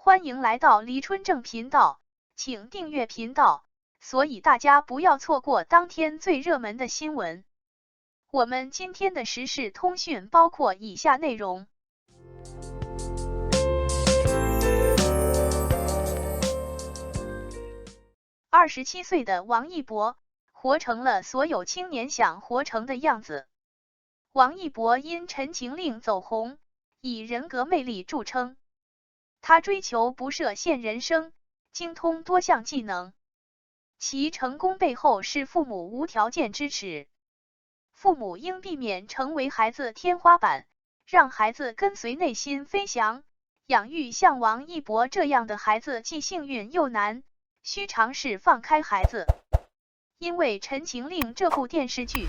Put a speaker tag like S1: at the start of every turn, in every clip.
S1: 欢迎来到黎春正频道，请订阅频道，所以大家不要错过当天最热门的新闻。我们今天的时事通讯包括以下内容：27岁的王一博活成了所有青年想活成的样子。王一博因《陈情令》走红，以人格魅力著称。他追求不设限人生，精通多项技能。其成功背后是父母无条件支持。父母应避免成为孩子天花板，让孩子跟随内心飞翔。养育像王一博这样的孩子既幸运又难，需尝试放开孩子。因为《陈情令》这部电视剧，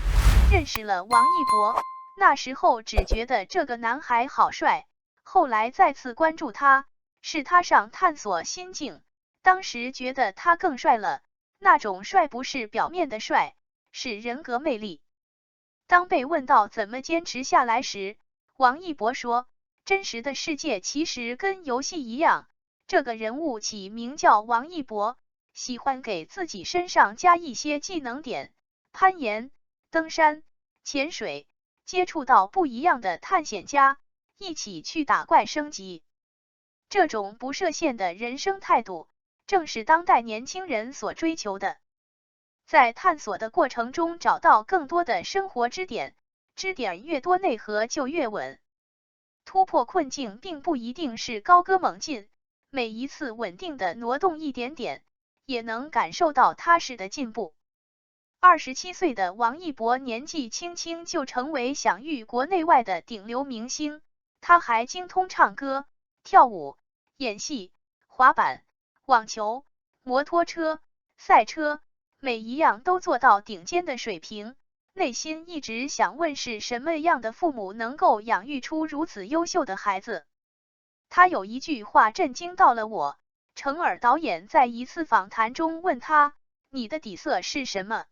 S1: 认识了王一博，那时候只觉得这个男孩好帅，后来再次关注他，是他上探索心境，当时觉得他更帅了，那种帅不是表面的帅，是人格魅力。当被问到怎么坚持下来时，王一博说，真实的世界其实跟游戏一样，这个人物起名叫王一博，喜欢给自己身上加一些技能点，攀岩、登山、潜水，接触到不一样的探险家，一起去打怪升级。这种不设限的人生态度，正是当代年轻人所追求的。在探索的过程中找到更多的生活支点，支点越多内核就越稳。突破困境并不一定是高歌猛进，每一次稳定的挪动一点点，也能感受到踏实的进步。27岁的王一博年纪轻轻就成为享誉国内外的顶流明星，他还精通唱歌、跳舞、演戏、滑板、网球、摩托车、赛车，每一样都做到顶尖的水平。内心一直想问，是什么样的父母能够养育出如此优秀的孩子？他有一句话震惊到了我。程耳导演在一次访谈中问他，你的底色是什么？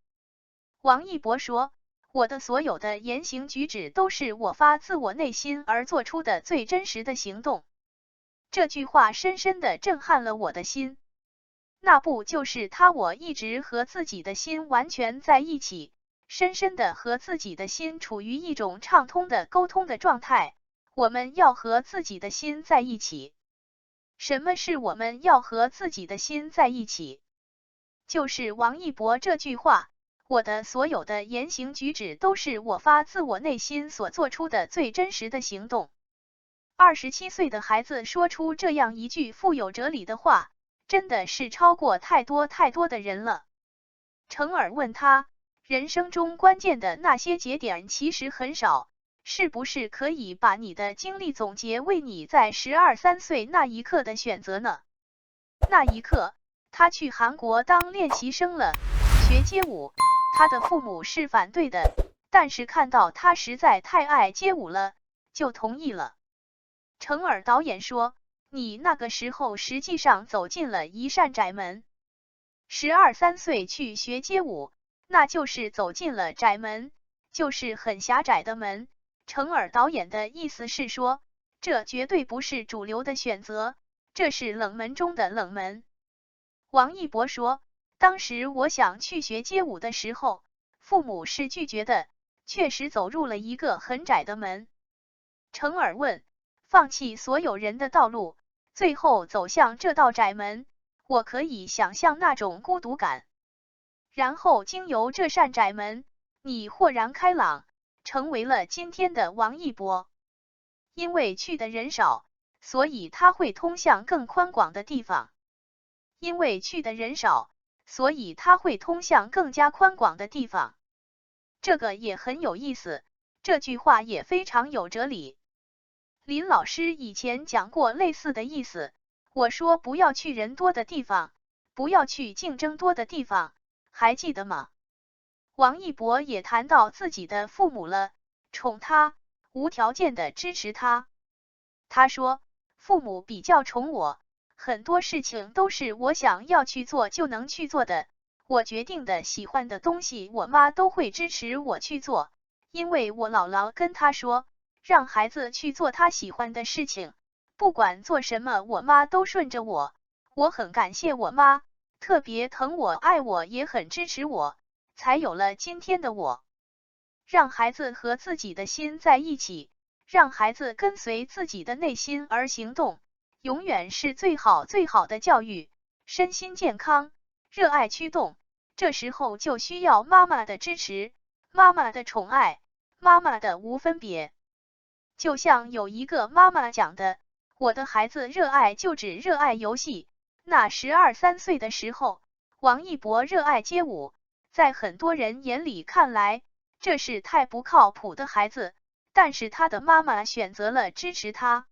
S1: 王一博说，我的所有的言行举止都是我发自我内心而做出的最真实的行动。这句话深深地震撼了我的心。那不就是我一直和自己的心完全在一起，深深的和自己的心处于一种畅通的沟通的状态。我们要和自己的心在一起。什么是我们要和自己的心在一起？就是王一博这句话，我的所有的言行举止都是我发自我内心所做出的最真实的行动。27岁的孩子说出这样一句富有哲理的话，真的是超过太多太多的人了。程耳问他，人生中关键的那些节点其实很少，是不是可以把你的经历总结为你在12、13岁那一刻的选择呢？那一刻，他去韩国当练习生了，学街舞，他的父母是反对的，但是看到他实在太爱街舞了，就同意了。程耳导演说，你那个时候实际上走进了一扇窄门。12、13岁去学街舞，那就是走进了窄门，就是很狭窄的门。程耳导演的意思是说，这绝对不是主流的选择，这是冷门中的冷门。王一博说，当时我想去学街舞的时候，父母是拒绝的，确实走入了一个很窄的门。程耳问，放弃所有人的道路，最后走向这道窄门，我可以想象那种孤独感。然后经由这扇窄门，你豁然开朗，成为了今天的王一博。因为去的人少，所以他会通向更宽广的地方。因为去的人少，所以他会通向更加宽广的地方。这个也很有意思，这句话也非常有哲理。林老师以前讲过类似的意思，我说不要去人多的地方，不要去竞争多的地方，还记得吗？王一博也谈到自己的父母了，宠他，无条件的支持他。他说，父母比较宠我，很多事情都是我想要去做就能去做的，我决定的喜欢的东西，我妈都会支持我去做，因为我姥姥跟他说，让孩子去做他喜欢的事情，不管做什么，我妈都顺着我，我很感谢我妈，特别疼我、爱我，也很支持我，才有了今天的我。让孩子和自己的心在一起，让孩子跟随自己的内心而行动，永远是最好的教育。身心健康，热爱驱动，这时候就需要妈妈的支持，妈妈的宠爱，妈妈的无分别。就像有一个妈妈讲的，我的孩子热爱就只热爱游戏。那12、13岁的时候，王一博热爱街舞，在很多人眼里看来，这是太不靠谱的孩子，但是他的妈妈选择了支持他。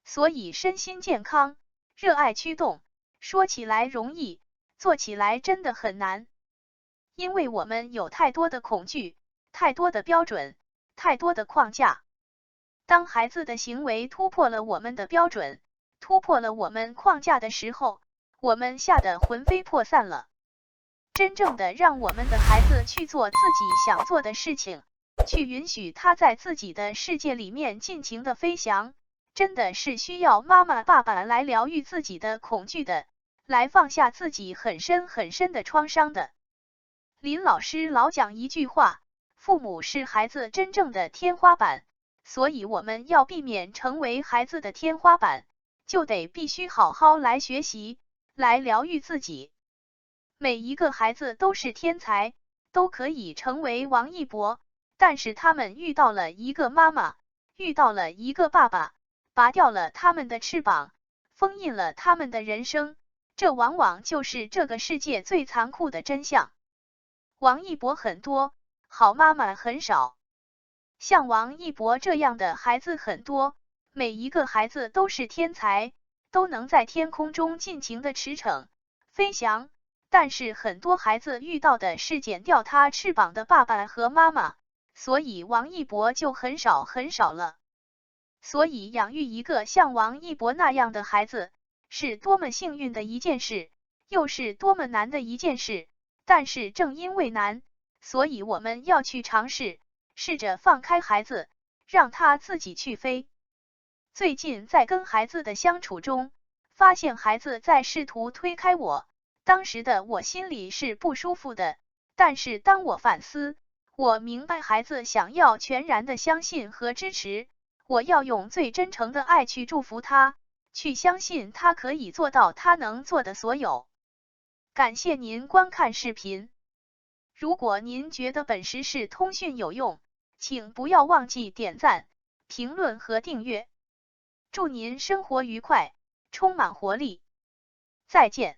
S1: 所以身心健康，热爱驱动，说起来容易，做起来真的很难。因为我们有太多的恐惧，太多的标准，太多的框架。当孩子的行为突破了我们的标准，突破了我们框架的时候，我们吓得魂飞魄散了。真正的让我们的孩子去做自己想做的事情，去允许他在自己的世界里面尽情的飞翔，真的是需要妈妈爸爸来疗愈自己的恐惧的，来放下自己很深的创伤的。林老师老讲一句话，父母是孩子真正的天花板，所以我们要避免成为孩子的天花板，就得必须好好来学习，来疗愈自己。每一个孩子都是天才，都可以成为王一博，但是他们遇到了一个妈妈，遇到了一个爸爸，拔掉了他们的翅膀，封印了他们的人生，这往往就是这个世界最残酷的真相。王一博很多，好妈妈很少。像王一博这样的孩子很多，每一个孩子都是天才，都能在天空中尽情的驰骋、飞翔。但是很多孩子遇到的是剪掉他翅膀的爸爸和妈妈，所以王一博就很少了。所以养育一个像王一博那样的孩子，是多么幸运的一件事，又是多么难的一件事。但是正因为难，所以我们要去尝试，试着放开孩子，让他自己去飞。最近在跟孩子的相处中，发现孩子在试图推开我，当时的我心里是不舒服的，但是当我反思，我明白孩子想要全然的相信和支持，我要用最真诚的爱去祝福他，去相信他可以做到他能做的所有。感谢您观看视频。如果您觉得本时事通讯有用，请不要忘记点赞、评论和订阅。祝您生活愉快，充满活力。再见。